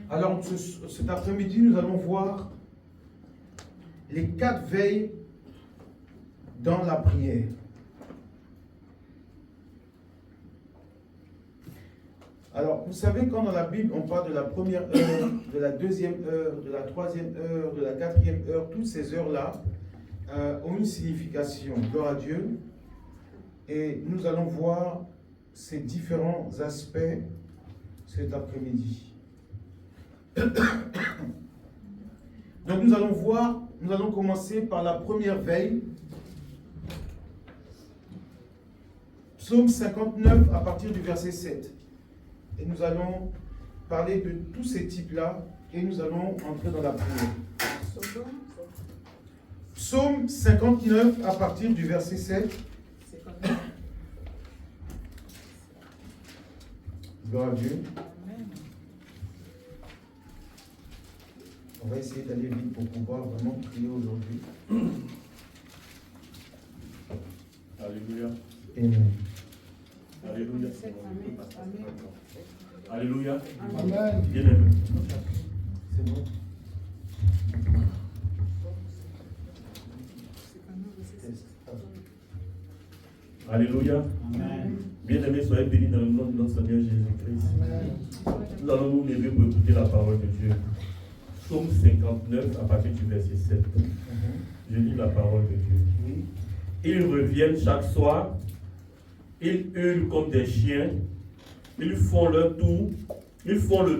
Alors, cet après-midi, nous allons voir les 4 veilles dans la prière. Alors, vous savez, quand dans la Bible, on parle de la première heure, de la deuxième heure, de la troisième heure, de la quatrième heure, toutes ces heures-là ont une signification. Gloire à Dieu. Et nous allons voir ces différents aspects cet après-midi. Donc nous allons commencer par la première veille. Psaume 59 à partir du verset 7. Et nous allons parler de tous ces types-là et nous allons entrer dans la prière. Psaume 59 à partir du verset 7. Gloire à Dieu. On va essayer d'aller vite pour pouvoir vraiment prier aujourd'hui. Alléluia. Amen. Alléluia. Alléluia. Amen. Bien aimé. C'est bon. Alléluia. Amen. Bien aimé, soyez bénis dans le nom de notre Seigneur Jésus-Christ. Nous allons nous lever pour écouter la parole de Dieu. Psaume 59 à partir du verset 7. Je lis la parole de Dieu. Ils reviennent chaque soir, ils hurlent comme des chiens, ils font le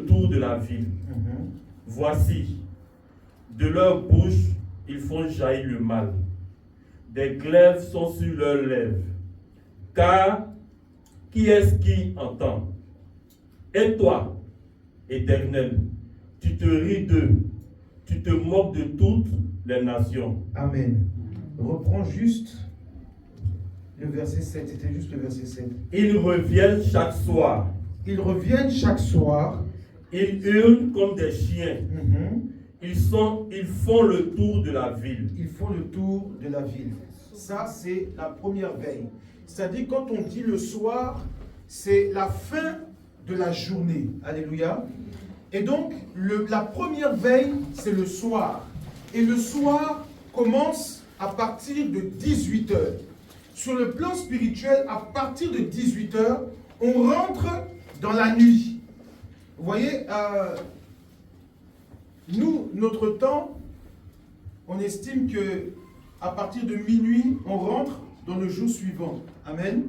tour de la ville. Voici, de leur bouche, ils font jaillir le mal. Des glaives sont sur leurs lèvres. Car qui est-ce qui entend? Et toi, Éternel, tu te ris d'eux, tu te moques de toutes les nations. Amen. Reprends juste le verset 7. C'était juste le verset 7. Ils reviennent chaque soir. Ils reviennent chaque soir. Ils hurlent comme des chiens. Ils font le tour de la ville. Ils font le tour de la ville. Ça, c'est la première veille. C'est-à-dire, quand on dit le soir, c'est la fin de la journée. Alléluia. Et donc, la première veille, c'est le soir. Et le soir commence à partir de 18h. Sur le plan spirituel, à partir de 18h, on rentre dans la nuit. Vous voyez, nous, notre temps, on estime que à partir de minuit, on rentre dans le jour suivant. Amen.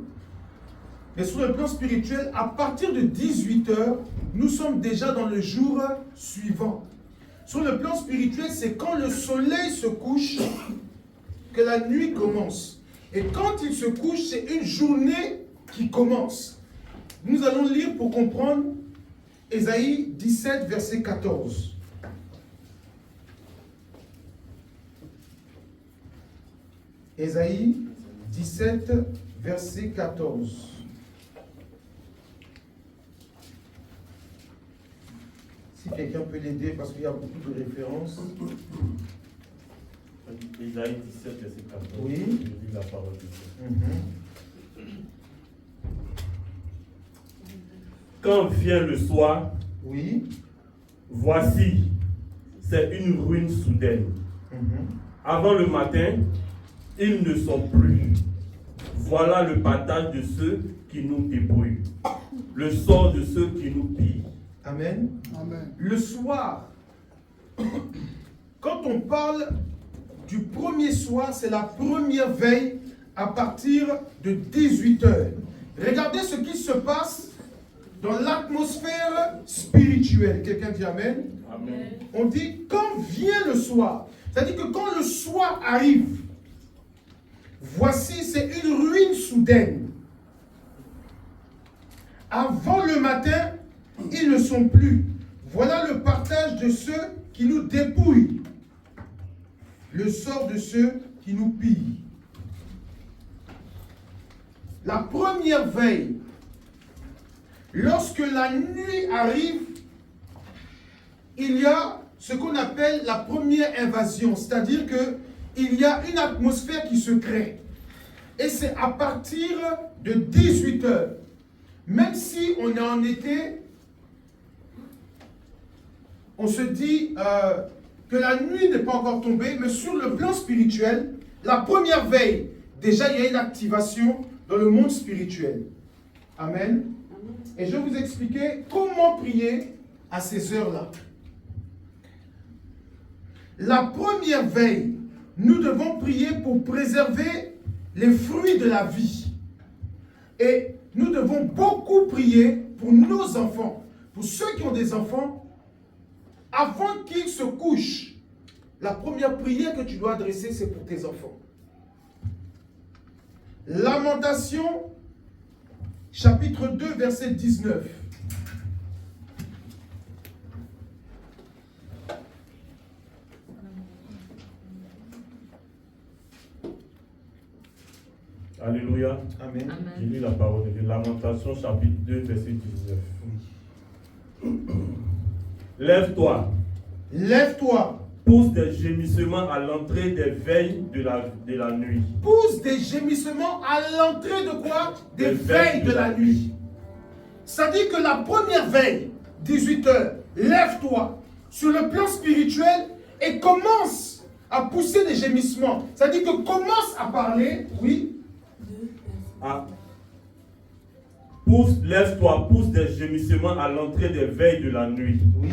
Mais sur le plan spirituel, à partir de 18h, nous sommes déjà dans le jour suivant. Sur le plan spirituel, c'est quand le soleil se couche que la nuit commence. Et quand il se couche, c'est une journée qui commence. Nous allons lire pour comprendre Ésaïe 17, verset 14. Ésaïe 17, verset 14. Si quelqu'un peut l'aider, parce qu'il y a beaucoup de références. Ésaïe 17, verset 14. Oui. Je lis la parole de Dieu. Quand vient le soir, Oui. voici, c'est une ruine soudaine. Avant le matin, ils ne sont plus. Voilà le partage de ceux qui nous débrouillent, le sort de ceux qui nous pillent. Amen. Amen. Le soir, quand on parle du premier soir, c'est la première veille à partir de 18h. Regardez ce qui se passe dans l'atmosphère spirituelle. Quelqu'un dit Amen. Amen. On dit quand vient le soir. C'est-à-dire que quand le soir arrive, voici, c'est une ruine soudaine. Avant le matin, ils ne sont plus. Voilà le partage de ceux qui nous dépouillent. Le sort de ceux qui nous pillent. La première veille, lorsque la nuit arrive, il y a ce qu'on appelle la première invasion. C'est-à-dire qu'il y a une atmosphère qui se crée. Et c'est à partir de 18h. Même si on est en été, on se dit que la nuit n'est pas encore tombée, mais sur le plan spirituel, la première veille, déjà il y a une activation dans le monde spirituel. Amen. Et je vais vous expliquer comment prier à ces heures-là. La première veille, nous devons prier pour préserver les fruits de la vie. Et nous devons beaucoup prier pour nos enfants, pour ceux qui ont des enfants, avant qu'ils se couchent. La première prière que tu dois adresser, c'est pour tes enfants. Lamentation, chapitre 2, verset 19. Alléluia. Amen. Je lis la parole de Dieu. Lamentation, chapitre 2, verset 19. Lève-toi. Lève-toi. Pousse des gémissements à l'entrée des veilles de la nuit. Pousse des gémissements à l'entrée de quoi? Des veilles de la nuit. Ça dit que la première veille, 18h, lève-toi sur le plan spirituel et commence à pousser des gémissements. Ça dit que commence à parler, oui. Lève-toi, pousse des gémissements à l'entrée des veilles de la nuit. Oui.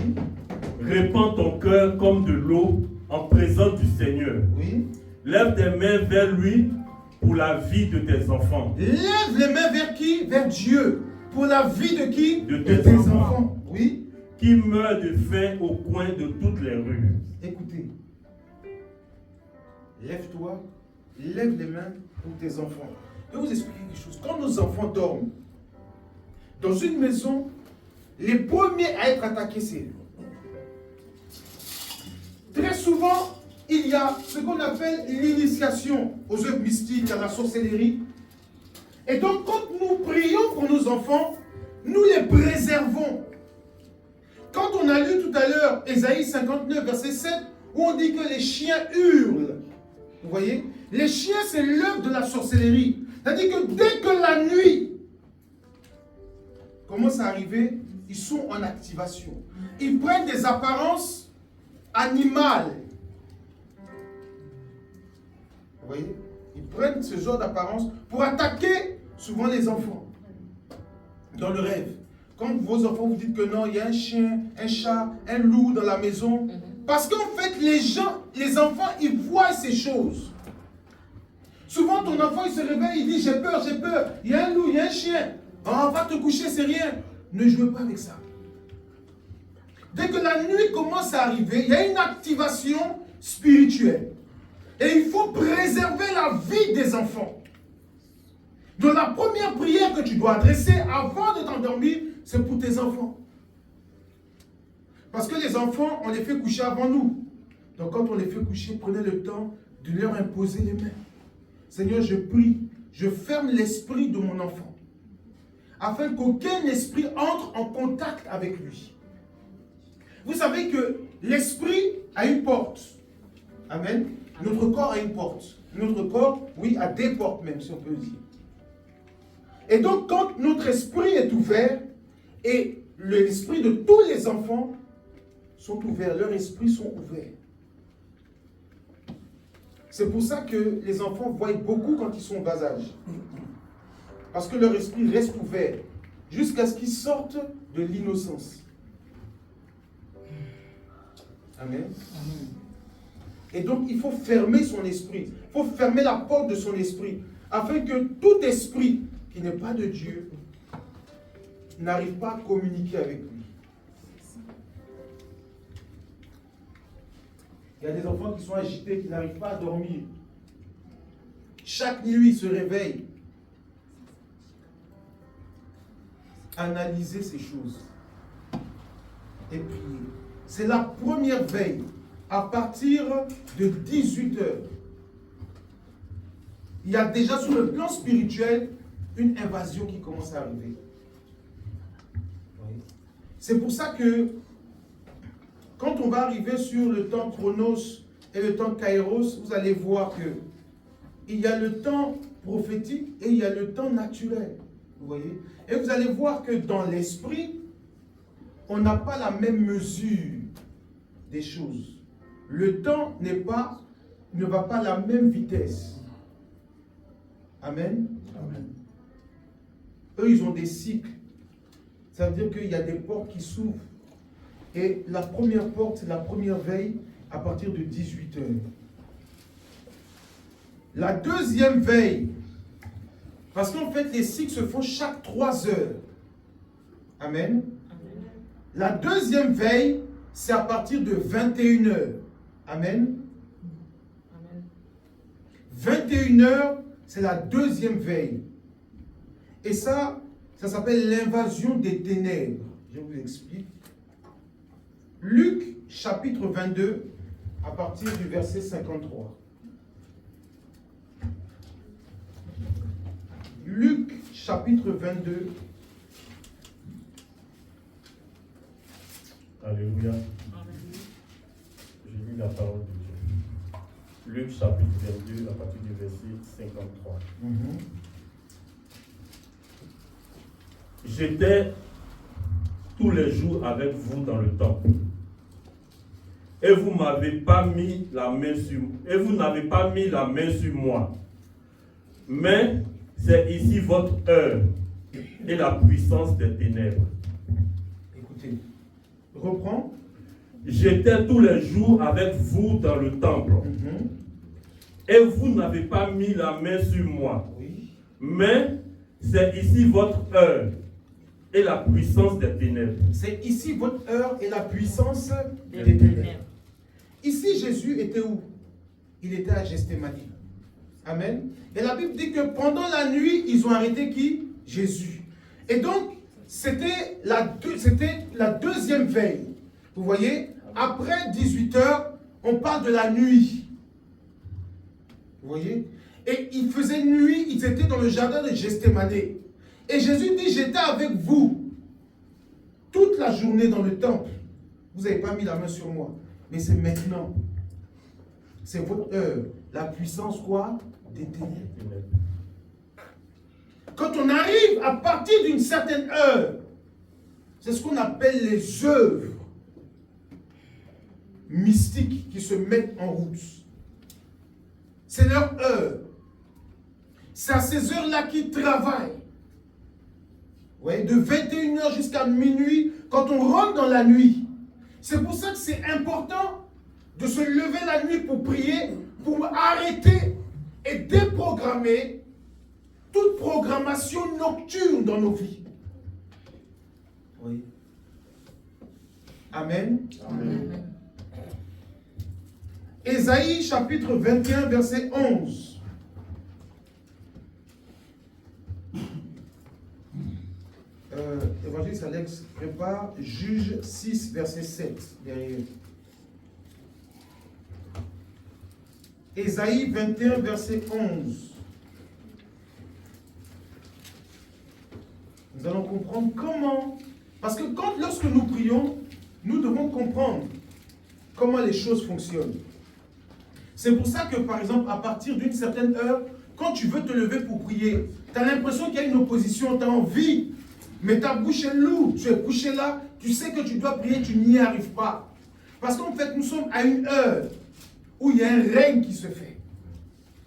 Répands ton cœur comme de l'eau en présence du Seigneur. Oui. Lève tes mains vers lui pour la vie de tes enfants. Lève les mains vers qui? Vers Dieu. Pour la vie de qui? De tes enfants. Oui. Qui meurent de faim au coin de toutes les rues. Écoutez. Lève-toi. Lève les mains pour tes enfants. Je vais vous expliquer quelque chose. Quand nos enfants dorment, dans une maison, les premiers à être attaqués, c'est eux. Très souvent, il y a ce qu'on appelle l'initiation aux œuvres mystiques, à la sorcellerie. Et donc, quand nous prions pour nos enfants, nous les préservons. Quand on a lu tout à l'heure Ésaïe 59, verset 7, où on dit que les chiens hurlent. Vous voyez? Les chiens, c'est l'œuvre de la sorcellerie. C'est-à-dire que dès que la nuit commence à arriver, ils sont en activation. Ils prennent des apparences animales. Vous voyez? Ils prennent ce genre d'apparence pour attaquer souvent les enfants. Dans le rêve. Quand vos enfants vous dites que non, il y a un chien, un chat, un loup dans la maison. Parce qu'en fait, les enfants, ils voient ces choses. Souvent, ton enfant, il se réveille, il dit, j'ai peur, il y a un loup, il y a un chien. Oh, va te coucher, c'est rien. Ne jouez pas avec ça. Dès que la nuit commence à arriver, il y a une activation spirituelle. Et il faut préserver la vie des enfants. Donc la première prière que tu dois adresser avant de t'endormir, c'est pour tes enfants. Parce que les enfants, on les fait coucher avant nous. Donc quand on les fait coucher, prenez le temps de leur imposer les mains. Seigneur, je prie, je ferme l'esprit de mon enfant, afin qu'aucun esprit entre en contact avec lui. Vous savez que l'esprit a une porte. Amen. Notre corps a une porte. Notre corps, oui, a des portes même, si on peut le dire. Et donc, quand notre esprit est ouvert, et l'esprit de tous les enfants sont ouverts, leurs esprits sont ouverts. C'est pour ça que les enfants voient beaucoup quand ils sont au bas âge. Parce que leur esprit reste ouvert jusqu'à ce qu'ils sortent de l'innocence. Amen. Et donc, il faut fermer son esprit. Il faut fermer la porte de son esprit. Afin que tout esprit qui n'est pas de Dieu n'arrive pas à communiquer avec lui. Il y a des enfants qui sont agités, qui n'arrivent pas à dormir. Chaque nuit, ils se réveillent. Analysez ces choses. Et priez. C'est la première veille. À partir de 18h. Il y a déjà sur le plan spirituel une invasion qui commence à arriver. C'est pour ça que quand on va arriver sur le temps chronos et le temps kairos, vous allez voir que il y a le temps prophétique et il y a le temps naturel. Vous voyez? Et vous allez voir que dans l'esprit, on n'a pas la même mesure des choses. Le temps ne va pas à la même vitesse. Amen. Amen. Eux, ils ont des cycles. Ça veut dire qu'il y a des portes qui s'ouvrent. Et la première porte, c'est la première veille à partir de 18 heures. La deuxième veille, parce qu'en fait, les cycles se font chaque 3 heures. Amen. La deuxième veille, c'est à partir de 21 heures. Amen. 21 heures, c'est la deuxième veille. Et ça s'appelle l'invasion des ténèbres. Je vous explique. Luc, chapitre 22, à partir du verset 53. Luc, chapitre 22. Alléluia. Je lis la parole de Dieu. Luc chapitre 22, à partir du verset 53. J'étais tous les jours avec vous dans le temple. Et vous n'avez pas mis la main sur moi. Mais c'est ici votre heure et la puissance des ténèbres. Écoutez, reprends. J'étais tous les jours avec vous dans le temple. Et vous n'avez pas mis la main sur moi. Oui. Mais c'est ici votre heure et la puissance des ténèbres. C'est ici votre heure et la puissance des ténèbres. Ici, Jésus était où? Il était à Gethsémani. Amen. Et la Bible dit que pendant la nuit, ils ont arrêté qui? Jésus. Et donc, c'était la deuxième veille. Vous voyez? Après 18 heures, on parle de la nuit. Vous voyez? Et il faisait nuit, ils étaient dans le jardin de Gethsémani. Et Jésus dit, j'étais avec vous toute la journée dans le temple. Vous n'avez pas mis la main sur moi. Mais c'est maintenant. C'est votre heure. La puissance quoi? Des ténèbres. Quand on arrive à partir d'une certaine heure, c'est ce qu'on appelle les œuvres mystiques qui se mettent en route. C'est leur heure. C'est à ces heures-là qu'ils travaillent. Ouais, de 21h jusqu'à minuit, quand on rentre dans la nuit. C'est pour ça que c'est important de se lever la nuit pour prier, pour arrêter et déprogrammer toute programmation nocturne dans nos vies. Oui. Amen. Amen. Ésaïe chapitre 21, verset 11. Évangéliste Alex prépare Juge 6, verset 7 derrière. Ésaïe 21, verset 11. Nous allons comprendre comment. Parce que lorsque nous prions, nous devons comprendre comment les choses fonctionnent. C'est pour ça que, par exemple, à partir d'une certaine heure, quand tu veux te lever pour prier, tu as l'impression qu'il y a une opposition, tu as envie, mais ta bouche est lourde, tu es couché là, tu sais que tu dois prier, tu n'y arrives pas. Parce qu'en fait, nous sommes à une heure où il y a un règne qui se fait.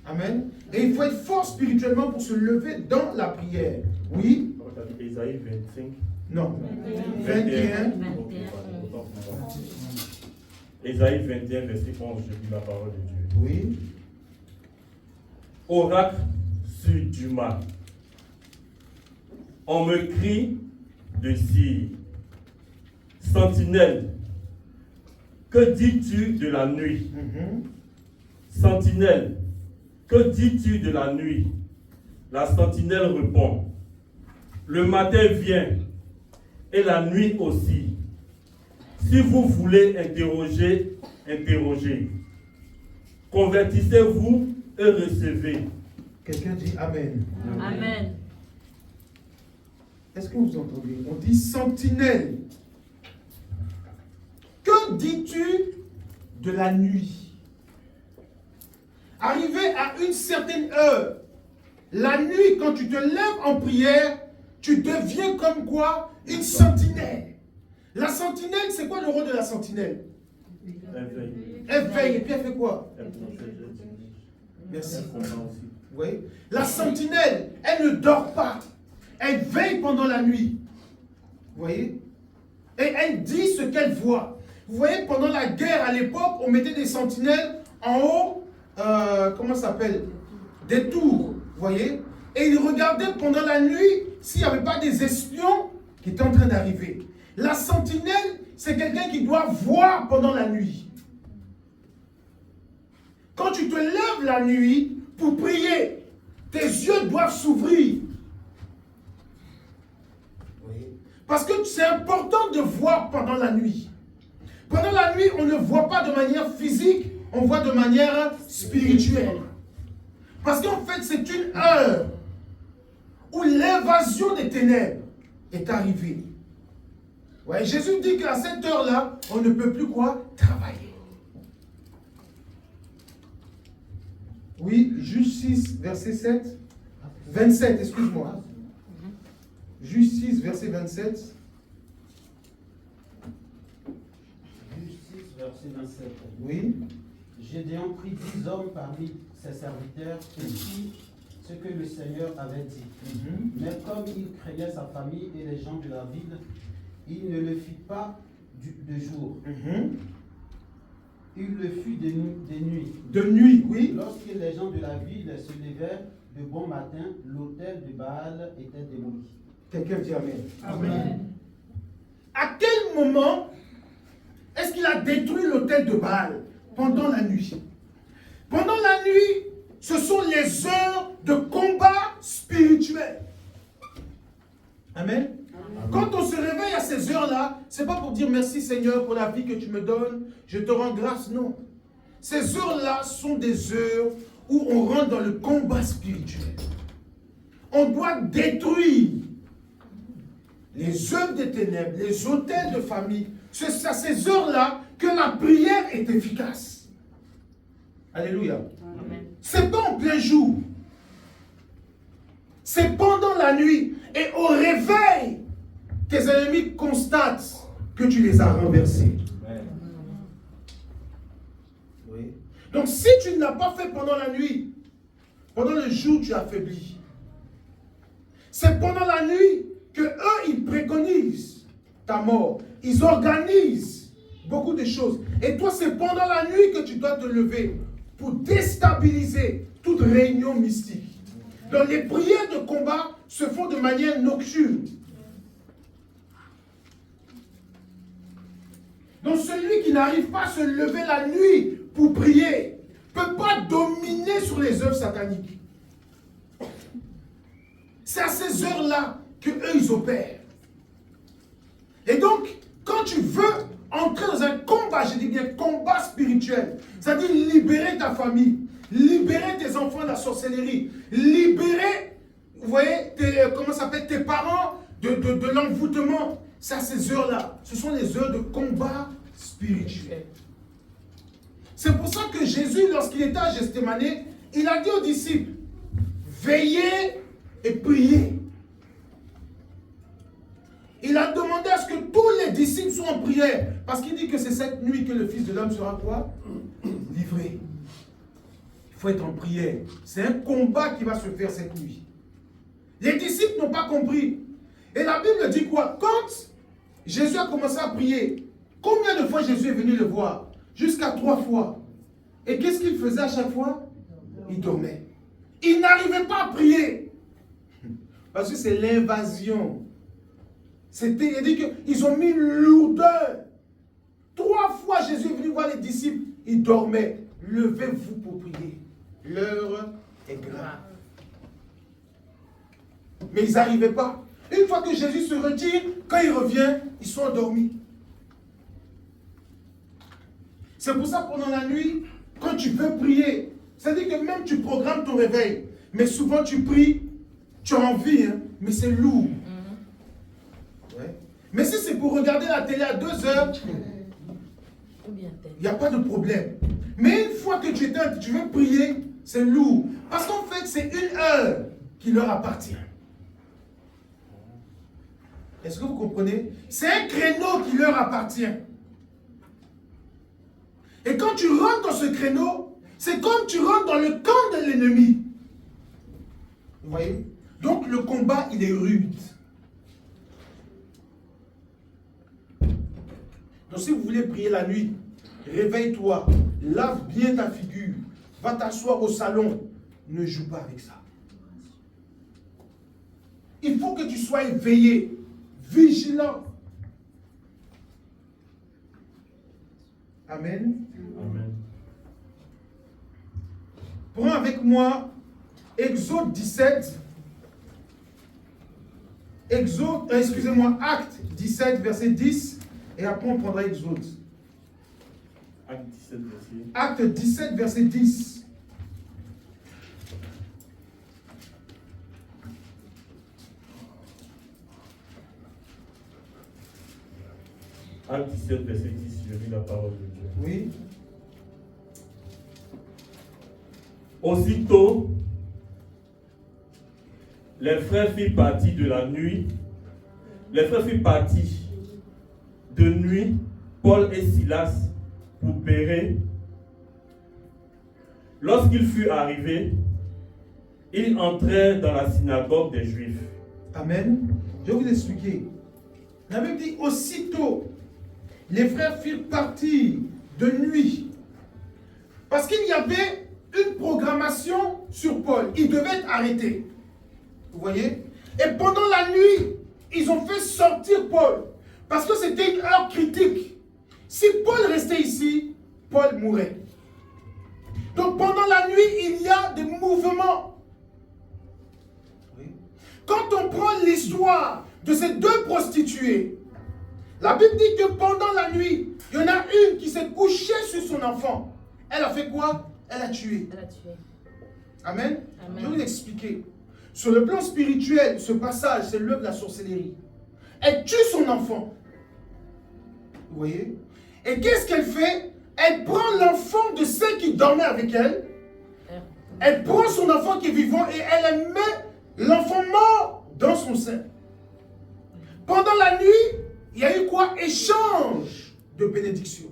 Amen. Et il faut être fort spirituellement pour se lever dans la prière. Oui? Ésaïe 25. Non. 21. Ésaïe 21, verset 11, je lis la parole de Dieu. Oui. Oracle sur Duma. On me crie de cire. Sentinelle, que dis-tu de la nuit? Sentinelle, que dis-tu de la nuit? La sentinelle répond. Le matin vient et la nuit aussi. Si vous voulez interroger, interrogez. Convertissez-vous et recevez. Quelqu'un dit Amen. Amen. Est-ce que vous entendez? On dit sentinelle. Que dis-tu de la nuit? Arrivé à une certaine heure, la nuit, quand tu te lèves en prière, tu deviens comme quoi? Une sentinelle. La sentinelle, c'est quoi le rôle de la sentinelle? Elle veille et puis elle fait quoi? Merci. Oui. La sentinelle, elle ne dort pas. Elle veille pendant la nuit. Vous voyez? Et elle dit ce qu'elle voit. Vous voyez, pendant la guerre à l'époque, on mettait des sentinelles en haut, comment ça s'appelle? Des tours. Vous voyez? Et ils regardaient pendant la nuit s'il n'y avait pas des espions qui étaient en train d'arriver. La sentinelle, c'est quelqu'un qui doit voir pendant la nuit. Quand tu te lèves la nuit pour prier, tes yeux doivent s'ouvrir. Parce que c'est important de voir pendant la nuit. Pendant la nuit, on ne voit pas de manière physique, on voit de manière spirituelle. Parce qu'en fait, c'est une heure où l'invasion des ténèbres est arrivée. Ouais, Jésus dit qu'à cette heure-là, on ne peut plus quoi? Travailler. Oui, Juge 6, verset 7. 27, excuse-moi. Juge 6, verset 27. Juge 6, verset 27. Oui. Gédéon prit 10 hommes parmi ses serviteurs et fit ce que le Seigneur avait dit. Mais comme il craignait sa famille et les gens de la ville, il ne le fit pas de jour. Il le fit de nuit. De nuit, oui. Lorsque les gens de la ville se levèrent de bon matin, l'autel de Baal était démoli. Quelqu'un dit Amen. Amen. À quel moment est-ce qu'il a détruit l'autel de Baal? Pendant la nuit. Pendant la nuit, ce sont les heures de combat spirituel. Amen. Quand on se réveille à ces heures-là, ce n'est pas pour dire merci Seigneur pour la vie que tu me donnes, je te rends grâce, non. Ces heures-là sont des heures où on rentre dans le combat spirituel. On doit détruire les œuvres des ténèbres, les autels de famille. C'est à ces heures-là que la prière est efficace. Alléluia. C'est pas en plein jour. C'est pendant la nuit. Et au réveil, tes ennemis constatent que tu les as renversés. Oui. Donc si tu ne l'as pas fait pendant la nuit, pendant le jour tu affaiblis. C'est pendant la nuit que eux ils préconisent ta mort. Ils organisent beaucoup de choses. Et toi c'est pendant la nuit que tu dois te lever pour déstabiliser toute réunion mystique. Donc les prières de combat se font de manière nocturne. Donc celui qui n'arrive pas à se lever la nuit pour prier ne peut pas dominer sur les œuvres sataniques. C'est à ces heures-là qu'eux ils opèrent. Et donc, quand tu veux entrer dans un combat, je dis bien combat spirituel, c'est-à-dire libérer ta famille, libérer tes enfants de la sorcellerie, libérer, vous voyez, tes parents de l'envoûtement. C'est à ces heures-là. Ce sont les heures de combat spirituel. C'est pour ça que Jésus, lorsqu'il était à Gethsémane, il a dit aux disciples, veillez et priez. Il a demandé à ce que tous les disciples soient en prière. Parce qu'il dit que c'est cette nuit que le Fils de l'homme sera quoi? Livré. Il faut être en prière. C'est un combat qui va se faire cette nuit. Les disciples n'ont pas compris. Et la Bible dit quoi? Quand Jésus a commencé à prier, combien de fois Jésus est venu le voir? Jusqu'à 3 fois. Et qu'est-ce qu'il faisait à chaque fois? Il dormait. Il n'arrivait pas à prier. Parce que c'est l'invasion. Il dit qu'ils ont mis une lourdeur. 3 fois Jésus est venu voir les disciples. Ils dormaient. Levez-vous pour prier. L'heure est grave. Mais ils n'arrivaient pas. Une fois que Jésus se retire, quand il revient, ils sont endormis. C'est pour ça pendant la nuit, quand tu veux prier, c'est-à-dire que même tu programmes ton réveil, mais souvent tu pries, tu as envie, hein, mais c'est lourd. Ouais. Mais si c'est pour regarder la télé à 2 heures, il n'y a pas de problème. Mais une fois que tu veux prier, c'est lourd. Parce qu'en fait, c'est 1 heure qui leur appartient. Est-ce que vous comprenez? C'est un créneau qui leur appartient. Et quand tu rentres dans ce créneau, c'est comme tu rentres dans le camp de l'ennemi. Vous voyez? Donc le combat, il est rude. Donc si vous voulez prier la nuit, réveille-toi, lave bien ta figure, va t'asseoir au salon, ne joue pas avec ça. Il faut que tu sois éveillé, vigilant. Amen. Amen. Prends avec moi Exode 17. Acte 17, verset 10. Et après on prendra Exode. Acte 17, verset. Acte 17, verset 10. Acte 17, verset 10, je lis la parole de Dieu. Oui. Aussitôt, les frères firent partie de la nuit. Les frères firent partie de nuit, Paul et Silas, pour Bérée. Lorsqu'ils furent arrivés, ils entrèrent dans la synagogue des Juifs. Amen. Je vais vous expliquer. La Bible dit aussitôt, les frères firent partie de nuit. Parce qu'il y avait une programmation sur Paul. Il devait être arrêté. Vous voyez? Et pendant la nuit, ils ont fait sortir Paul. Parce que c'était une heure critique. Si Paul restait ici, Paul mourrait. Donc pendant la nuit, il y a des mouvements. Oui. Quand on prend l'histoire de ces deux prostituées, la Bible dit que pendant la nuit, il y en a une qui s'est couchée sur son enfant. Elle a fait quoi? Elle a tué. Elle a tué. Amen. Amen. Je vais vous expliquer. Sur le plan spirituel, ce passage, c'est l'œuvre de la sorcellerie. Elle tue son enfant. Vous voyez? Et qu'est-ce qu'elle fait? Elle prend l'enfant de celle qui dormait avec elle. Elle prend son enfant qui est vivant et elle met l'enfant mort dans son sein. Pendant la nuit, il y a eu quoi? Échange de bénédictions.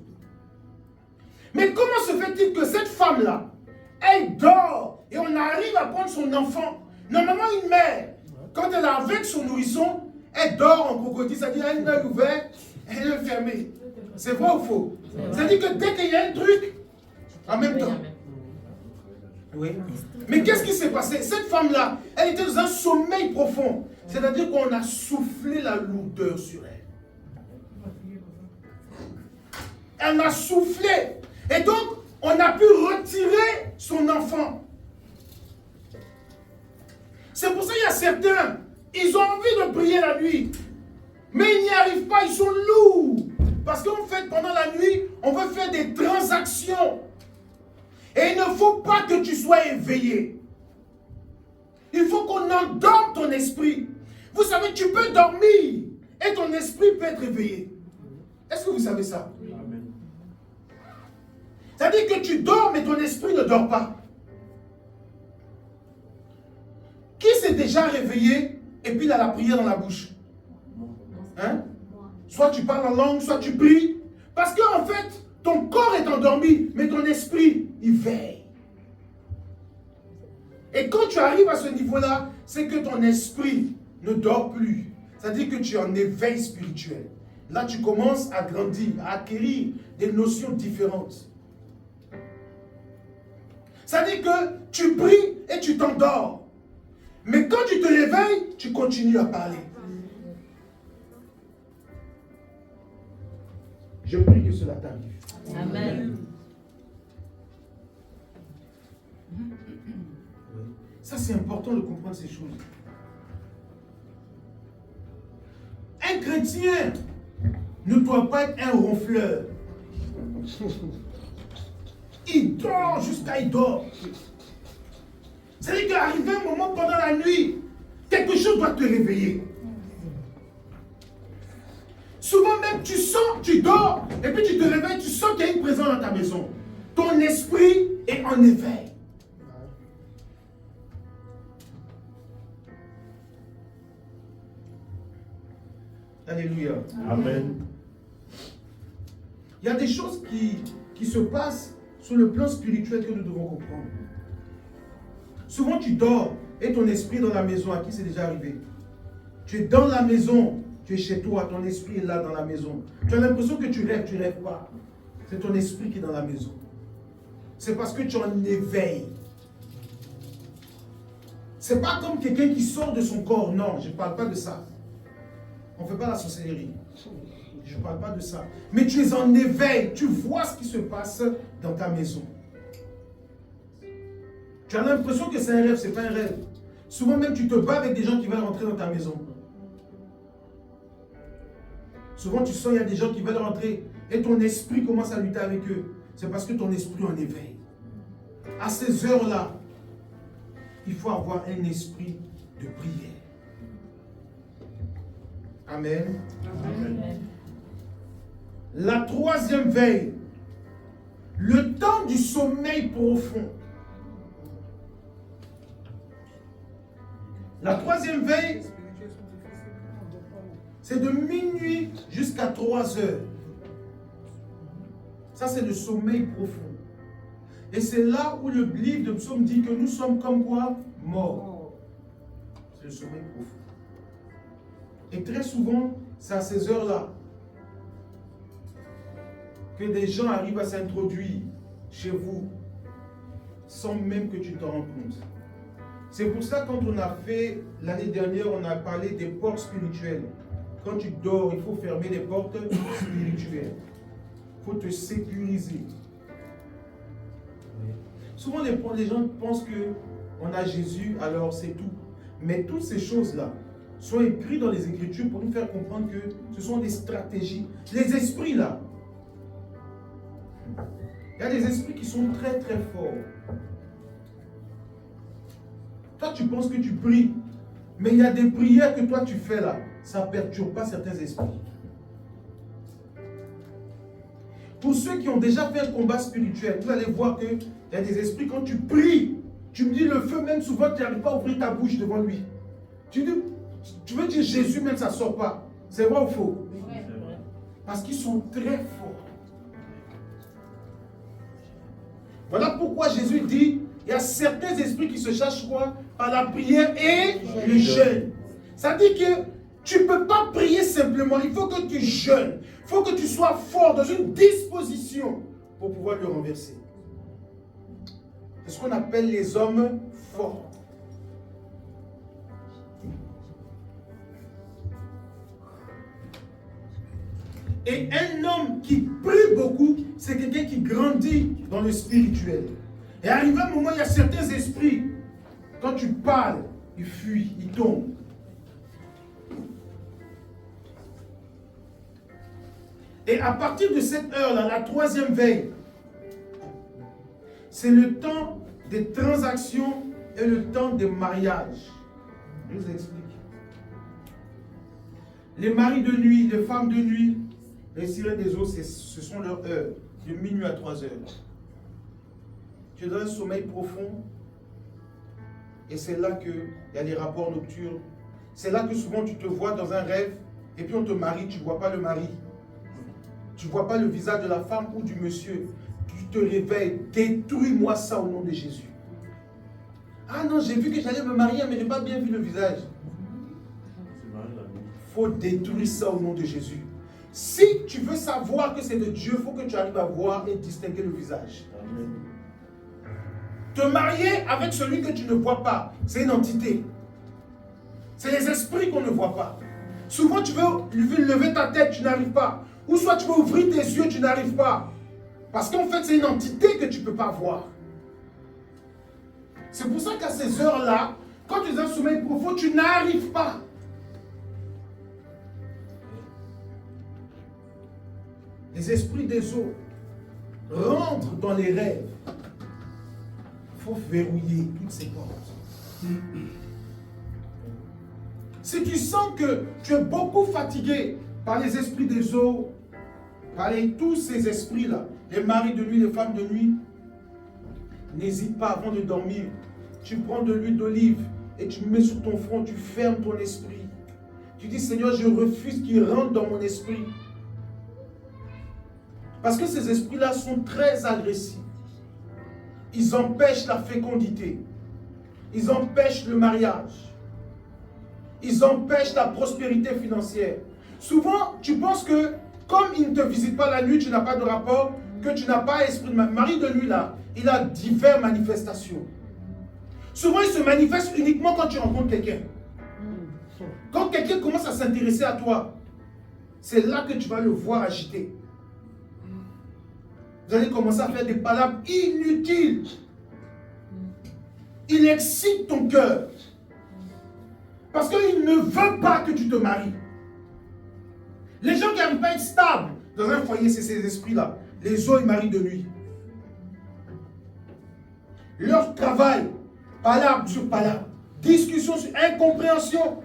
Mais comment se fait-il que cette femme-là, elle dort et on arrive à prendre son enfant? Normalement, une mère, quand elle est avec son nourrisson, elle dort en crocodile, c'est-à-dire elle a un œil ouvert et un œil fermé. C'est vrai ou faux? C'est-à-dire que dès qu'il y a un truc, en même temps. Oui. Mais qu'est-ce qui s'est passé? Cette femme-là, elle était dans un sommeil profond. C'est-à-dire qu'on a soufflé la lourdeur sur elle. Elle a soufflé. Et donc, on a pu retirer son enfant. C'est pour ça qu'il y a certains, ils ont envie de prier la nuit. Mais ils n'y arrivent pas, ils sont lourds. Parce qu'en fait, pendant la nuit, on veut faire des transactions. Et il ne faut pas que tu sois éveillé. Il faut qu'on endorme ton esprit. Vous savez, tu peux dormir et ton esprit peut être éveillé. Est-ce que vous savez ça? Amen. C'est-à-dire que tu dors, mais ton esprit ne dort pas. Qui s'est déjà réveillé et puis il a la prière dans la bouche? Hein? Soit tu parles en langue, soit tu pries. Parce qu'en fait, ton corps est endormi, mais ton esprit, il veille. Et quand tu arrives à ce niveau-là, c'est que ton esprit ne dort plus. C'est-à-dire que tu es en éveil spirituel. Là, tu commences à grandir, à acquérir des notions différentes. C'est-à-dire que tu pries et tu t'endors. Mais quand tu te réveilles, tu continues à parler. Je prie que cela t'arrive. Amen. Ça, c'est important de comprendre ces choses. Un chrétien ne doit pas être un ronfleur. Il dort jusqu'à il dort. C'est-à-dire qu'arrivé un moment pendant la nuit, quelque chose doit te réveiller. Souvent même, tu sens, tu dors, et puis tu te réveilles, tu sens qu'il y a une présence dans ta maison. Ton esprit est en éveil. Alléluia. Amen. Il y a des choses qui se passe sur le plan spirituel que nous devons comprendre. Souvent tu dors et ton esprit est dans la maison. À qui c'est déjà arrivé? Tu es dans la maison, tu es chez toi, ton esprit est là dans la maison. Tu as l'impression que tu rêves pas. C'est ton esprit qui est dans la maison. C'est parce que tu es en éveil. C'est pas comme quelqu'un qui sort de son corps. Non, je ne parle pas de ça. On ne fait pas la sorcellerie. Je ne parle pas de ça. Mais tu es en éveil. Tu vois ce qui se passe dans ta maison. Tu as l'impression que c'est un rêve. Ce n'est pas un rêve. Souvent même, tu te bats avec des gens qui veulent rentrer dans ta maison. Souvent, tu sens qu'il y a des gens qui veulent rentrer et ton esprit commence à lutter avec eux. C'est parce que ton esprit est en éveil. À ces heures-là, il faut avoir un esprit de prière. Amen. Amen. La troisième veille, le temps du sommeil profond. La troisième veille, c'est de minuit jusqu'à 3 heures. Ça, c'est le sommeil profond. Et c'est là où le livre de Psaume dit que nous sommes comme quoi? Morts. C'est le sommeil profond. Et très souvent, c'est à ces heures-là que des gens arrivent à s'introduire chez vous sans même que tu t'en rends compte. C'est pour ça, quand on a fait, l'année dernière, on a parlé des portes spirituelles. Quand tu dors, il faut fermer les portes spirituelles. Il faut te sécuriser. Souvent, les gens pensent qu'on a Jésus, alors c'est tout. Mais toutes ces choses-là sont écrites dans les Écritures pour nous faire comprendre que ce sont des stratégies. Les esprits, là, il y a des esprits qui sont très très forts. Toi, tu penses que tu pries, mais il y a des prières que toi tu fais là, ça ne perturbe pas certains esprits. Pour ceux qui ont déjà fait un combat spirituel, vous allez voir qu'il y a des esprits, quand tu pries, tu me dis le feu, même souvent tu n'arrives pas à ouvrir ta bouche devant lui. Tu veux dire Jésus, même ça ne sort pas. C'est vrai ou faux? Parce qu'ils sont très forts. Voilà pourquoi Jésus dit, il y a certains esprits qui se cherchent quoi? Par la prière et le jeûne. Ça dit que tu ne peux pas prier simplement, il faut que tu jeûnes. Il faut que tu sois fort, dans une disposition pour pouvoir le renverser. C'est ce qu'on appelle les hommes forts. Et un homme qui prie beaucoup, c'est quelqu'un qui grandit dans le spirituel. Et arrivé un moment, il y a certains esprits, quand tu parles, ils fuient, ils tombent. Et à partir de cette heure-là, la troisième veille, c'est le temps des transactions et le temps des mariages. Je vous explique. Les maris de nuit, les femmes de nuit, les sirènes des eaux, ce sont leurs heures, de minuit à 3 heures. Tu es dans un sommeil profond et c'est là qu'il y a des rapports nocturnes. C'est là que souvent tu te vois dans un rêve et puis on te marie, tu ne vois pas le mari. Tu ne vois pas le visage de la femme ou du monsieur. Tu te réveilles, détruis-moi ça au nom de Jésus. Ah non, j'ai vu que j'allais me marier, mais je n'ai pas bien vu le visage. Il faut détruire ça au nom de Jésus. Si tu veux savoir que c'est de Dieu, il faut que tu arrives à voir et distinguer le visage. Amen. Te marier avec celui que tu ne vois pas, c'est une entité. C'est les esprits qu'on ne voit pas. Souvent, tu veux lever ta tête, tu n'arrives pas. Ou soit tu veux ouvrir tes yeux, tu n'arrives pas. Parce qu'en fait, c'est une entité que tu ne peux pas voir. C'est pour ça qu'à ces heures-là, quand tu es dans un sommeil profond, tu n'arrives pas. Les esprits des eaux rentrent dans les rêves. Il faut verrouiller toutes ces portes. Si tu sens que tu es beaucoup fatigué par les esprits des eaux, par tous ces esprits-là, les maris de nuit, les femmes de nuit, n'hésite pas avant de dormir. Tu prends de l'huile d'olive et tu mets sur ton front, tu fermes ton esprit. Tu dis, Seigneur, je refuse qu'il rentre dans mon esprit. Parce que ces esprits-là sont très agressifs. Ils empêchent la fécondité. Ils empêchent le mariage. Ils empêchent la prospérité financière. Souvent, tu penses que comme ils ne te visitent pas la nuit, tu n'as pas de rapport, que tu n'as pas esprit de mari de nuit là. Il a diverses manifestations. Souvent, il se manifeste uniquement quand tu rencontres quelqu'un. Quand quelqu'un commence à s'intéresser à toi, c'est là que tu vas le voir agiter. Vous allez commencer à faire des palabres inutiles. Il excite ton cœur. Parce qu'il ne veut pas que tu te maries. Les gens qui n'arrivent pas à être stables dans un foyer, c'est ces esprits-là. Les autres, ils marient de nuit. Leur travail, palabre sur palabre, discussion sur incompréhension.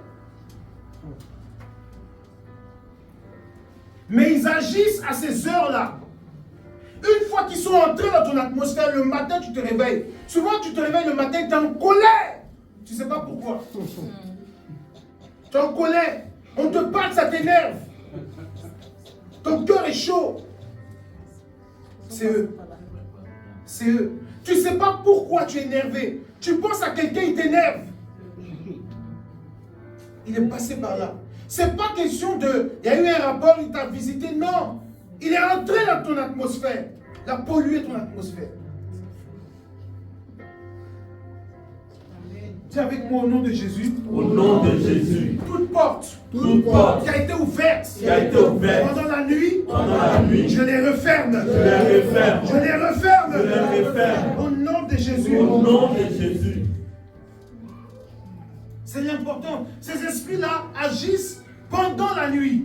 Mais ils agissent à ces heures-là. Une fois qu'ils sont entrés dans ton atmosphère, le matin, tu te réveilles. Souvent, tu te réveilles le matin, tu es en colère. Tu ne sais pas pourquoi. Tu es en colère. On te parle, ça t'énerve. Ton cœur est chaud. C'est eux. C'est eux. Tu ne sais pas pourquoi tu es énervé. Tu penses à quelqu'un, il t'énerve. Il est passé par là. Ce n'est pas question de... Il y a eu un rapport, il t'a visité. Non. Il est entré dans ton atmosphère. Il a pollué ton atmosphère. Dis avec moi au nom de Jésus. Au nom de Jésus. Toute porte. Toute porte. Qui a été ouverte. Qui a été ouverte. Pendant la nuit. Pendant la nuit. Je les referme. Je les referme. Je les referme. Je les referme. Au nom de Jésus. Au nom de Jésus. C'est l'important. Ces esprits-là agissent pendant la nuit.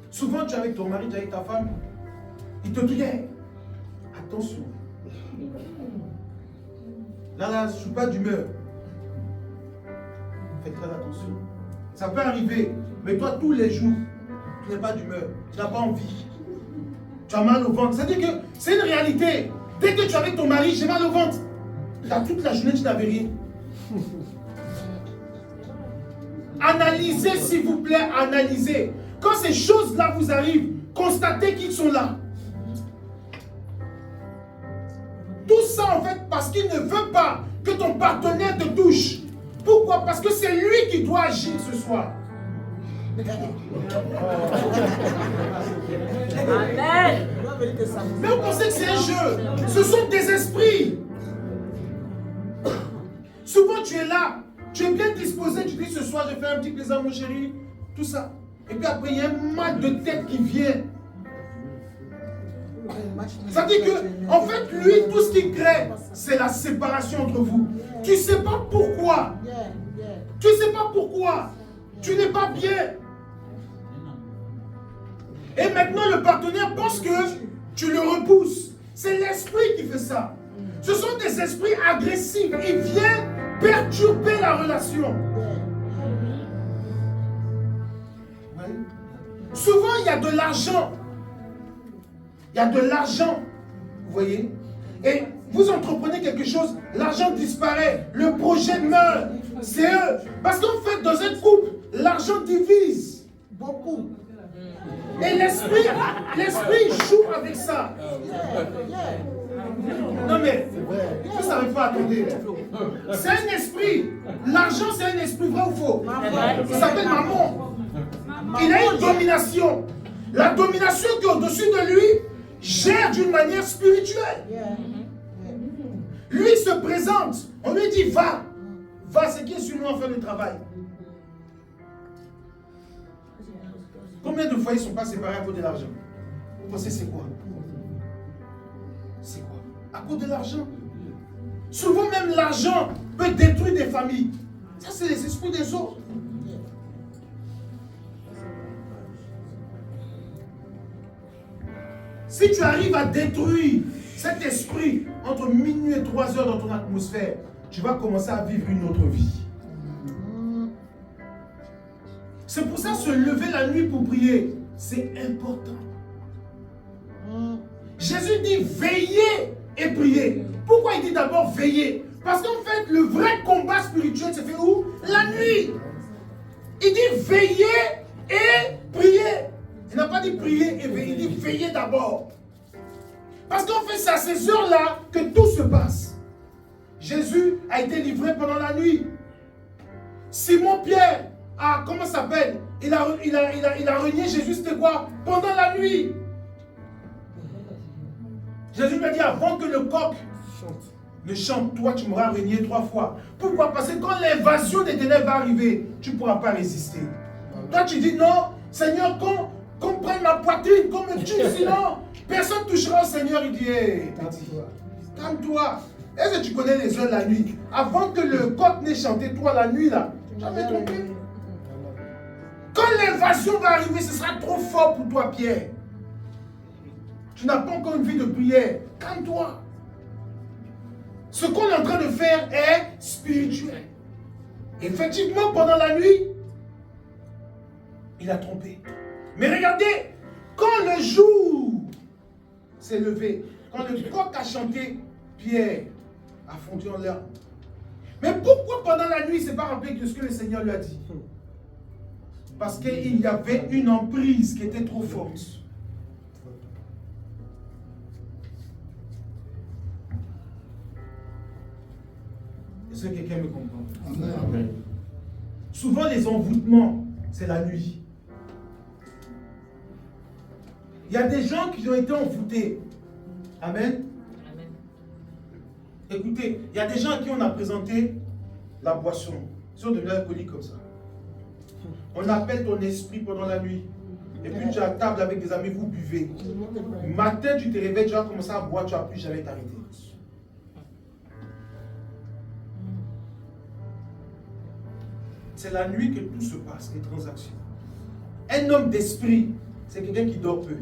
Souvent, tu es avec ton mari, tu es avec ta femme. Il te dit, hey, attention. Là, je ne suis pas d'humeur. Faites très attention. Ça peut arriver, mais toi, tous les jours, tu n'es pas d'humeur. Tu n'as pas envie. Tu as mal au ventre. C'est-à-dire que c'est une réalité. Dès que tu es avec ton mari, j'ai mal au ventre. Là, toute la journée, tu n'avais rien. Analysez, s'il vous plaît, analysez. Quand ces choses-là vous arrivent, constatez qu'ils sont là. Tout ça, en fait, parce qu'il ne veut pas que ton partenaire te touche. Pourquoi? Parce que c'est lui qui doit agir ce soir. Amen. Mais vous pensez que c'est un jeu. Ce sont des esprits. Souvent, tu es là. Tu es bien disposé. Tu dis ce soir, je fais un petit plaisir, mon chéri. Tout ça. Et puis après, il y a un mal de tête qui vient. Ça dit que, en fait, lui, tout ce qu'il crée, c'est la séparation entre vous. Tu ne sais pas pourquoi. Tu ne sais pas pourquoi. Tu n'es pas bien. Et maintenant, le partenaire pense que tu le repousses. C'est l'esprit qui fait ça. Ce sont des esprits agressifs. Ils viennent perturber la relation. Souvent, il y a de l'argent. Il y a de l'argent. Vous voyez? Et vous entreprenez quelque chose, l'argent disparaît, le projet meurt. C'est eux. Parce qu'en fait, dans un couple, l'argent divise beaucoup. Et l'esprit joue avec ça. Non mais, vous ne savez pas, attendez. C'est un esprit. L'argent, c'est un esprit, vrai ou faux? Il s'appelle maman. Il a une domination. La domination qui est au-dessus de lui gère d'une manière spirituelle. Lui se présente. On lui dit, va. Va, c'est qui est sur nous en faire le travail. Combien de foyers ne sont pas séparés à cause de l'argent? Vous pensez c'est quoi? C'est quoi? À cause de l'argent. Souvent même l'argent peut détruire des familles. Ça c'est les esprits des autres. Si tu arrives à détruire cet esprit entre minuit et 3 heures dans ton atmosphère, tu vas commencer à vivre une autre vie. C'est pour ça se lever la nuit pour prier, c'est important. Jésus dit veillez et priez. Pourquoi il dit d'abord veiller? Parce qu'en fait, le vrai combat spirituel se fait où? La nuit. Il dit veiller et prier. Il n'a pas dit prier et veiller, il dit veiller d'abord. Parce qu'en fait, c'est à ces heures-là que tout se passe. Jésus a été livré pendant la nuit. Simon-Pierre a, comment ça s'appelle? Il a renié Jésus, c'était quoi? Pendant la nuit. Jésus lui a dit avant que le coq ne chante, toi tu m'auras renié 3 fois. Pourquoi? Parce que quand l'invasion des ténèbres va arriver, tu ne pourras pas résister. Toi tu dis non, Seigneur, qu'on prenne ma poitrine, qu'on me tue, sinon personne ne touchera au Seigneur. Il dit, hey, calme-toi. Est-ce que tu connais les heures de la nuit? Avant que le coq n'ait chanté, toi la nuit là, tu avais trompé. Quand l'invasion va arriver, ce sera trop fort pour toi, Pierre. Tu n'as pas encore une vie de prière. Calme-toi. Ce qu'on est en train de faire est spirituel. Effectivement, pendant la nuit, il a trompé. Mais regardez, quand le jour s'est levé, quand le coq a chanté, Pierre a fondu en larmes. Mais pourquoi pendant la nuit, il ne s'est pas rappelé de ce que le Seigneur lui a dit? Parce qu'il y avait une emprise qui était trop forte. Est-ce que quelqu'un me comprend? Amen. Souvent, les envoûtements, c'est la nuit. Il y a des gens qui ont été envoûtés. Amen. Amen. Écoutez, il y a des gens à qui on a présenté la boisson. Ils sont devenus alcooliques comme ça. On appelle ton esprit pendant la nuit. Et puis tu es à table avec des amis, vous buvez. Matin, tu te réveilles, tu vas commencer à boire, tu ne vas plus jamais t'arrêter. C'est la nuit que tout se passe, les transactions. Un homme d'esprit, c'est quelqu'un qui dort peu.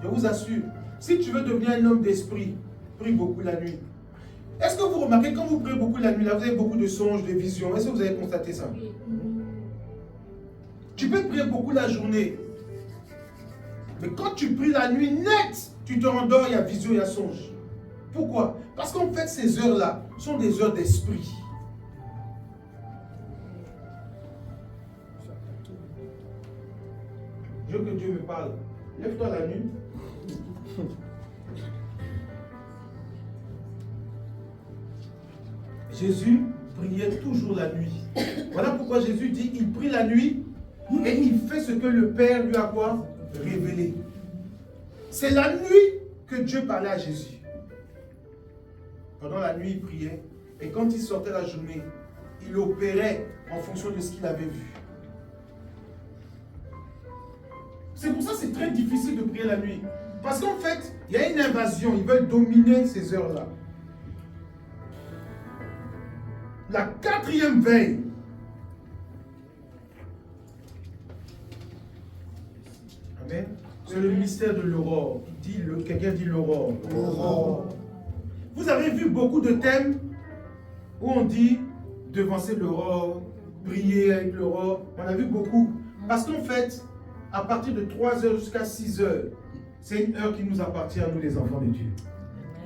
Je vous assure, si tu veux devenir un homme d'esprit, prie beaucoup la nuit. Est-ce que vous remarquez, quand vous priez beaucoup la nuit, là, vous avez beaucoup de songes, de visions? Est-ce que vous avez constaté ça? Tu peux prier beaucoup la journée. Mais quand tu pries la nuit net, tu te rendors, il y a vision, il y a songe. Pourquoi? Parce qu'en fait, ces heures-là sont des heures d'esprit. Je veux que Dieu me parle. Lève-toi la nuit. Jésus priait toujours la nuit. Voilà pourquoi Jésus dit, il prie la nuit et il fait ce que le Père lui a quoi? Révélé. C'est la nuit que Dieu parlait à Jésus. Pendant la nuit, il priait. Et quand il sortait la journée, il opérait en fonction de ce qu'il avait vu. C'est pour ça que c'est très difficile de prier la nuit. Parce qu'en fait, il y a une invasion. Ils veulent dominer ces heures-là. La 4e veille. Amen. C'est le mystère de l'aurore. Quelqu'un dit l'aurore. L'aurore. Vous avez vu beaucoup de thèmes où on dit devancer l'aurore, prier avec l'aurore. On a vu beaucoup. Parce qu'en fait, à partir de 3h jusqu'à 6h, c'est une heure qui nous appartient à nous les enfants de Dieu.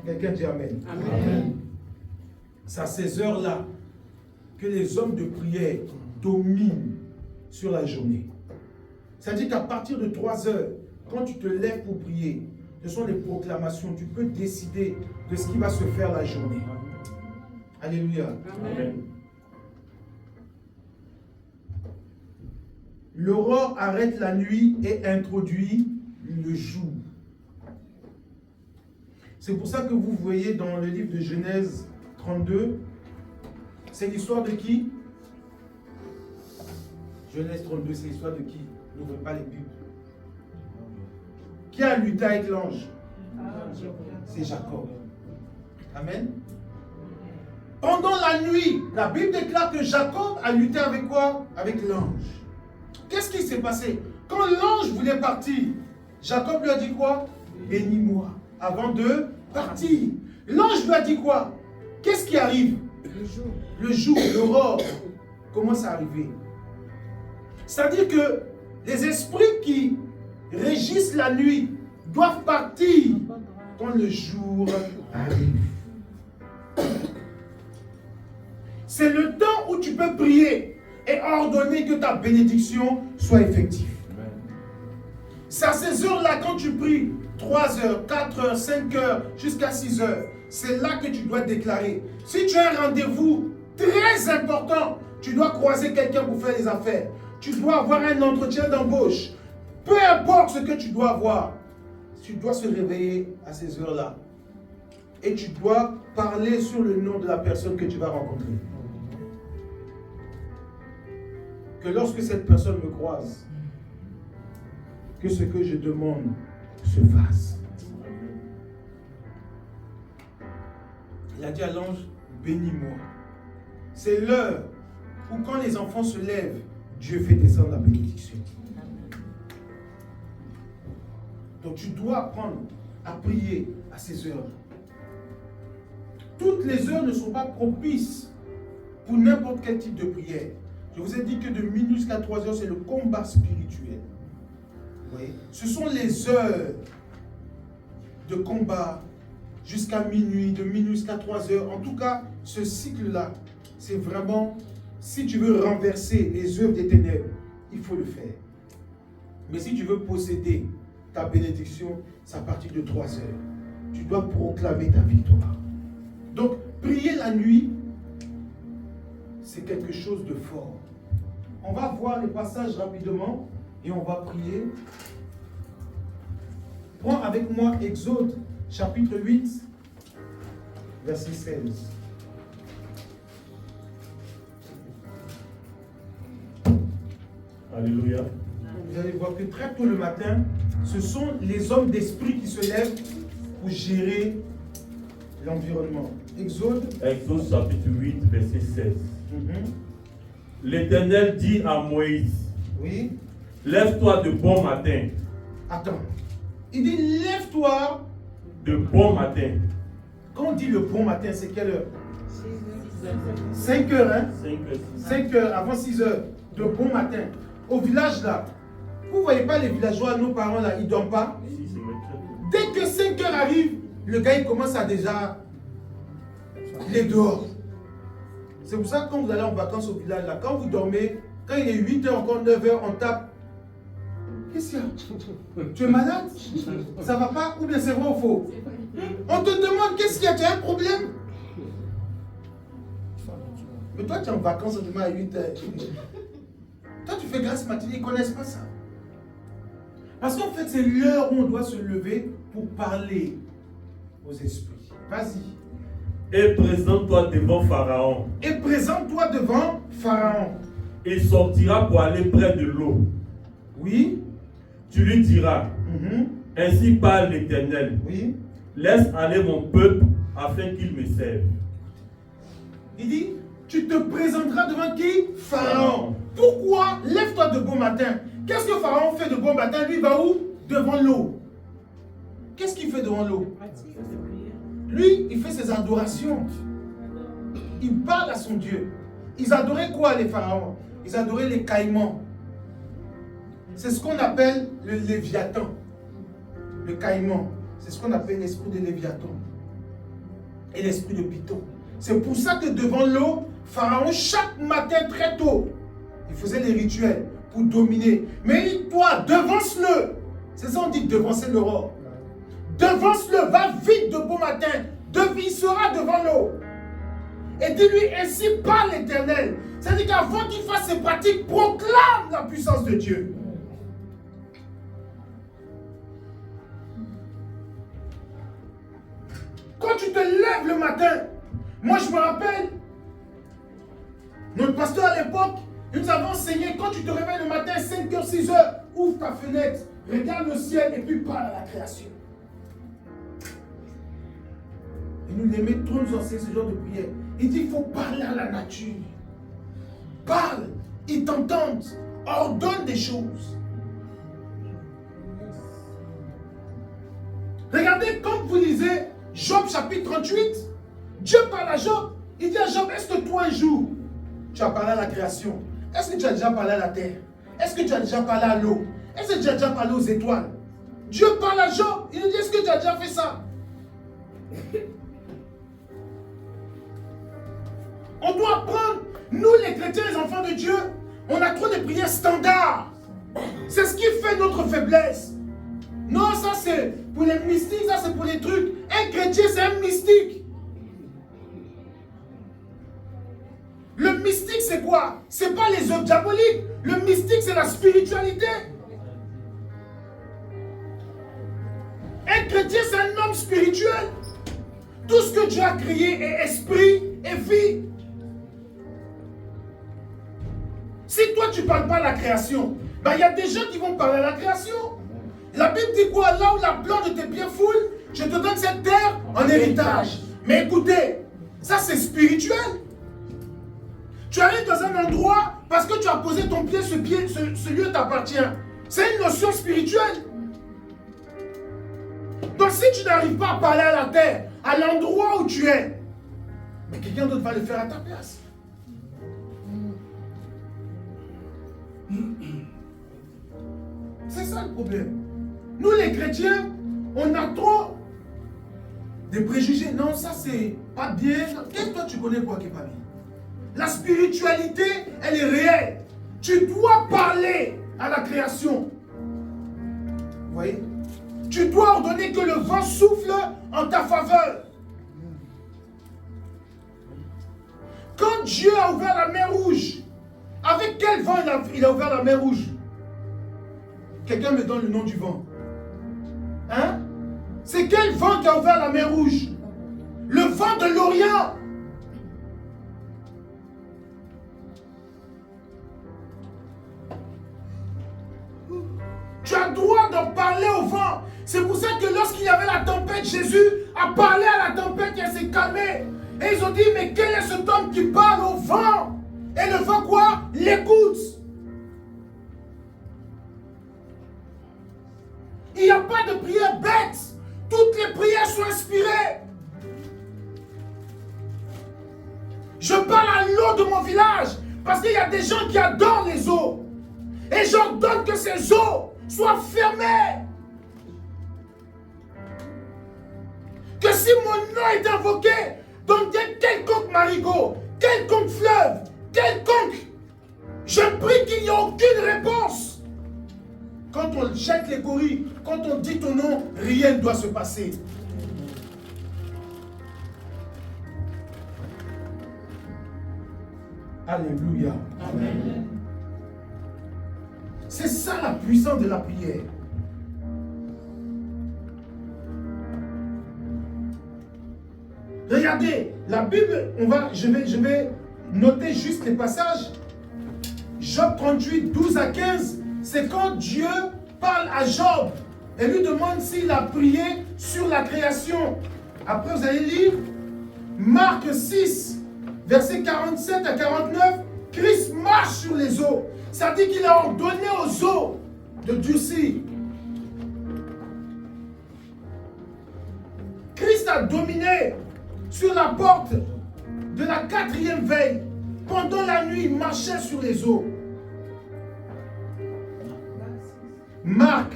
Quelqu'un dit Amen. Amen. Amen. C'est à ces heures-là que les hommes de prière dominent sur la journée. C'est-à-dire qu'à partir de 3h, quand tu te lèves pour prier, ce sont des proclamations. Tu peux décider de ce qui va se faire la journée. Alléluia. Amen. L'aurore arrête la nuit et introduit le jour. C'est pour ça que vous voyez dans le livre de Genèse 32, c'est l'histoire de qui? Genèse 32, c'est l'histoire de qui? N'ouvrez pas les Bibles. Qui a lutté avec l'ange? C'est Jacob. Amen. Pendant la nuit, la Bible déclare que Jacob a lutté avec quoi? Avec l'ange. Qu'est-ce qui s'est passé? Quand l'ange voulait partir, Jacob lui a dit quoi? Bénis-moi avant de partir. L'ange lui a dit quoi? Qu'est-ce qui arrive? Le jour, l'aurore commence à arriver. C'est-à-dire que les esprits qui régissent la nuit doivent partir quand le jour arrive. C'est le temps où tu peux prier et ordonner que ta bénédiction soit effective. C'est à ces heures-là, quand tu pries, 3 heures, 4 heures, 5 heures, jusqu'à 6 heures, c'est là que tu dois déclarer. Si tu as un rendez-vous très important, tu dois croiser quelqu'un pour faire les affaires. Tu dois avoir un entretien d'embauche. Peu importe ce que tu dois avoir, tu dois se réveiller à ces heures-là. Et tu dois parler sur le nom de la personne que tu vas rencontrer. Que lorsque cette personne me croise, que ce que je demande se fasse. Il a dit à l'ange, bénis-moi. C'est l'heure où quand les enfants se lèvent, Dieu fait descendre la bénédiction. Donc tu dois apprendre à prier à ces heures. Toutes les heures ne sont pas propices pour n'importe quel type de prière. Je vous ai dit que de minuit jusqu'à 3 heures, c'est le combat spirituel. Oui. Ce sont les heures de combat jusqu'à minuit, de minuit jusqu'à 3 heures. En tout cas, ce cycle-là, c'est vraiment, si tu veux renverser les œuvres des ténèbres, il faut le faire. Mais si tu veux posséder ta bénédiction, c'est à partir de 3 heures. Tu dois proclamer ta victoire. Donc, prier la nuit, c'est quelque chose de fort. On va voir les passages rapidement et on va prier. Prends avec moi Exode, chapitre 8, verset 16. Alléluia. Vous allez voir que très tôt le matin, ce sont les hommes d'esprit qui se lèvent pour gérer l'environnement. Exode chapitre 8, verset 16. L'Éternel dit à Moïse, oui. Lève-toi de bon matin. Attends. Il dit, lève-toi de bon matin. Quand on dit le bon matin, c'est quelle heure? 5 heures, hein? 5 heures, avant 6 heures, de bon matin. Au village là, vous ne voyez pas les villageois, nos parents là, ils ne dorment pas. Dès que 5 heures arrivent, le gars il commence à déjà les dehors. C'est pour ça que quand vous allez en vacances au village là, quand vous dormez, quand il est 8 heures, encore 9 heures, on tape. Qu'est-ce qu'il y a? Tu es malade? Ça va pas? Ou bien c'est vrai ou faux? On te demande qu'est-ce qu'il y a? Tu as un problème? Mais toi tu es en vacances demain à 8 heures. Toi tu fais grâce matinée, ils ne connaissent pas ça. Parce qu'en fait c'est l'heure où on doit se lever pour parler aux esprits. Vas-y. Et présente-toi devant Pharaon. Et présente-toi devant Pharaon. Il sortira pour aller près de l'eau. Oui. Tu lui diras, ainsi parle l'Éternel. Oui. Laisse aller mon peuple afin qu'il me serve. Il dit, tu te présenteras devant qui? Pharaon. Pourquoi? Lève-toi de bon matin. Qu'est-ce que Pharaon fait de bon matin? Lui, il va où? Devant l'eau. Qu'est-ce qu'il fait devant l'eau? Lui, il fait ses adorations. Il parle à son Dieu. Ils adoraient quoi, les pharaons? Ils adoraient les caïmans. C'est ce qu'on appelle le Léviathan. Le caïman. C'est ce qu'on appelle l'esprit de Léviathan. Et l'esprit de Python. C'est pour ça que devant l'eau, Pharaon, chaque matin très tôt, il faisait les rituels pour dominer. Mais toi, devance-le. C'est ça on dit devancer l'aurore. Devance-le, va vite de bon matin. Il sera devant l'eau. Et dis-lui, ainsi parle l'Éternel. C'est-à-dire qu'avant qu'il fasse ses pratiques, proclame la puissance de Dieu. Quand tu te lèves le matin, moi je me rappelle, notre pasteur à l'époque, il nous avait enseigné, quand tu te réveilles le matin, 5h, 6h, ouvre ta fenêtre, regarde le ciel et puis parle à la création. Et nous les mettons nous enseigner ce genre de prière. Il dit, il faut parler à la nature. Parle, ils t'entendent, ordonne des choses. Regardez, quand vous lisez Job chapitre 38, Dieu parle à Job. Il dit à Job, est-ce que toi un jour, tu as parlé à la création? Est-ce que tu as déjà parlé à la terre? Est-ce que tu as déjà parlé à l'eau? Est-ce que tu as déjà parlé aux étoiles? Dieu parle à Job. Il lui dit, est-ce que tu as déjà fait ça? On doit apprendre. Nous, les chrétiens, les enfants de Dieu, on a trop de prières standards. C'est ce qui fait notre faiblesse. Non, ça c'est pour les mystiques, ça c'est pour les trucs. Un chrétien, c'est un mystique. Le mystique, c'est quoi? C'est pas les œuvres diaboliques. Le mystique, c'est la spiritualité. Un chrétien, c'est un homme spirituel. Tout ce que Dieu a créé est esprit et vie. Si toi, tu ne parles pas à la création, ben, y a des gens qui vont parler à la création. La Bible dit quoi? Là où la plante de tes pieds foule, je te donne cette terre en héritage. Mais écoutez, ça c'est spirituel. Tu arrives dans un endroit parce que tu as posé ton pied, ce lieu t'appartient. C'est une notion spirituelle. Donc si tu n'arrives pas à parler à la terre, à l'endroit où tu es, mais quelqu'un d'autre va le faire à ta place. C'est ça le problème. Nous les chrétiens, on a trop de préjugés. Non, ça c'est pas bien. Qu'est-ce que toi tu connais quoi qui est pas bien? La spiritualité, elle est réelle. Tu dois parler à la création. Vous voyez? Tu dois ordonner que le vent souffle en ta faveur. Quand Dieu a ouvert la mer Rouge, avec quel vent il a ouvert la mer Rouge? Quelqu'un me donne le nom du vent. Hein? C'est quel vent qui a ouvert la mer Rouge? Le vent de l'Orient. Tu as le droit de parler au vent. C'est pour ça que lorsqu'il y avait la tempête, Jésus a parlé à la tempête et elle s'est calmée. Et ils ont dit, mais quel est cet homme qui parle au vent? Et le vent quoi? L'écoute. Il n'y a pas de prière bête. Toutes les prières sont inspirées. Je parle à l'eau de mon village parce qu'il y a des gens qui adorent les eaux. Et j'ordonne que ces eaux soient fermées. Que si mon nom est invoqué dans quelconque marigot, quelconque fleuve, quelconque, je prie qu'il n'y ait aucune réponse. Quand on jette les gorilles, quand on dit ton nom, rien ne doit se passer. Alléluia. Amen. C'est ça la puissance de la prière. Regardez, la Bible, je vais noter juste les passages. Job 38, 12 à 15, c'est quand Dieu parle à Job et lui demande s'il a prié sur la création. Après, vous allez lire Marc 6, versets 47 à 49, Christ marche sur les eaux. Ça dit qu'il a ordonné aux eaux de durcir. Christ a dominé sur la porte de la 4e veille. Pendant la nuit, il marchait sur les eaux. Marc,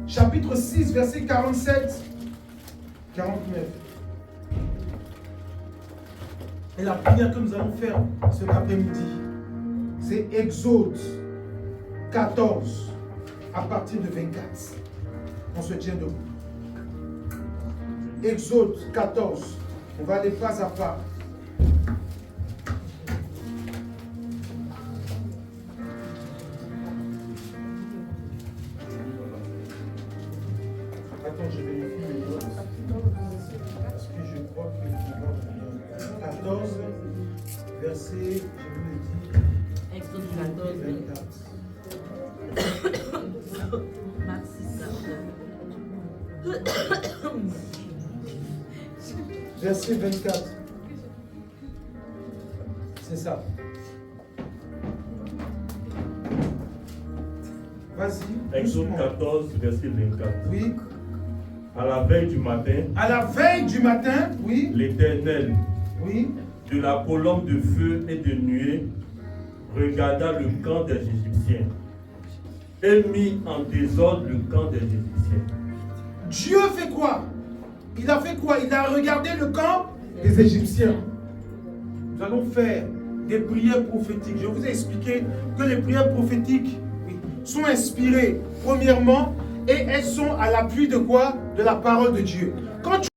chapitre 6, verset 47, 49. Et la prière que nous allons faire cet après-midi, c'est Exode 14, à partir de 24. On se tient debout. Exode 14, on va aller pas à pas. Attends, je vérifie les notes. Parce que je crois que 14, verset, je vous l'ai dit. Exode 14, 24. Marc 6, Verset 24. C'est ça. Vas-y. Exode 14, verset 24. Oui. À la veille du matin, À la veille du matin, oui. l'Éternel, Oui. de la colonne de feu et de nuée, regarda le camp des Égyptiens et mit en désordre le camp des Égyptiens. Dieu fait quoi? Il a fait quoi? Il a regardé le camp des Égyptiens. nous allons faire des prières prophétiques. Je vous ai expliqué que les prières prophétiques sont inspirées, premièrement, et elles sont à l'appui de quoi? De la parole de Dieu. Quand tu